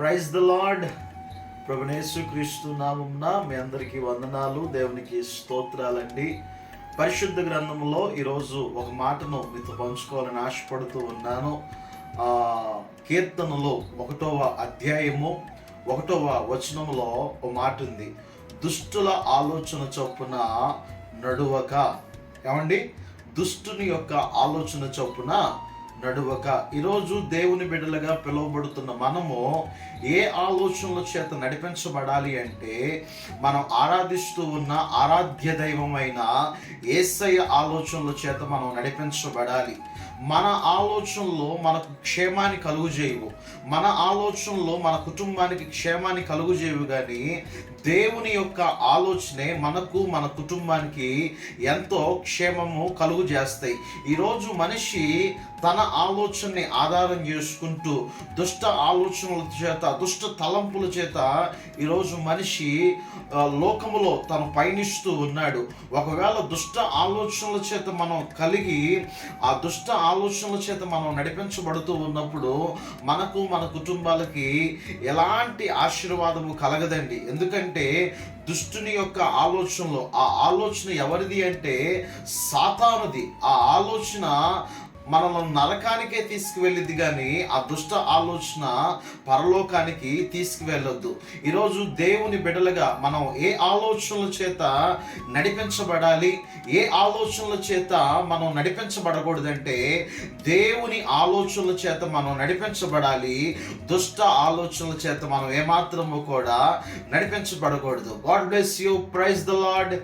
Praise the lord. ప్రభునేసు క్రీస్తు నామమున మీ అందరికీ వందనాలు, దేవునికి స్తోత్రాలండి. పరిశుద్ధ గ్రంథంలో ఈరోజు ఒక మాటను మీతో పంచుకోవాలని ఆశపడుతూ ఉన్నాను. కీర్తనలు 1వ అధ్యాయము 1వ వచనంలో ఒక మాట ఉంది, దుష్టుల ఆలోచన చొప్పున నడువక. ఏమండి? దుష్టుని యొక్క ఆలోచన చొప్పున నడువక. ఈరోజు దేవుని బిడ్డలుగా పిలువబడుతున్న మనము ఏ ఆలోచనల చేత నడిపించబడాలి అంటే, మనం ఆరాధిస్తూ ఉన్న ఆరాధ్య దైవమైన యేసయ్య ఆలోచనల చేత మనం నడిపించబడాలి. మన ఆలోచనలు మనకు క్షేమాన్ని కలుగుజేయవు, మన ఆలోచనలు మన కుటుంబానికి క్షేమాన్ని కలుగుజేయవు, కానీ దేవుని యొక్క ఆలోచనే మనకు మన కుటుంబానికి ఎంతో క్షేమము కలుగు చేస్తాయి. ఈరోజు మనిషి తన ఆలోచనని ఆధారం చేసుకుంటూ దుష్ట ఆలోచనల చేత, దుష్ట తలంపుల చేత ఈరోజు మనిషి లోకములో తను పయనిస్తూ ఉన్నాడు. ఒకవేళ దుష్ట ఆలోచనల చేత మనం కలిగి ఆ దుష్ట ఆలోచనల చేత మనం నడిపించబడుతూ ఉన్నప్పుడు మనకు మన కుటుంబాలకి ఎలాంటి ఆశీర్వాదము కలగదండి. ఎందుకంటే దుష్టుని యొక్క ఆలోచనలో, ఆ ఆలోచన ఎవరిది అంటే సాతానుది. ఆ ఆలోచన మనల్ని నరకానికే తీసుకువెళ్ళింది, కానీ ఆ దుష్ట ఆలోచన పరలోకానికి తీసుకువెళ్ళొద్దు. ఈరోజు దేవుని బిడ్డలుగా మనం ఏ ఆలోచనల చేత నడిపించబడాలి, ఏ ఆలోచనల చేత మనం నడిపించబడకూడదంటే దేవుని ఆలోచనల చేత మనం నడిపించబడాలి. దుష్ట ఆలోచనల చేత మనం ఏమాత్రము కూడా నడిపించబడకూడదు. God bless you. Praise the lord.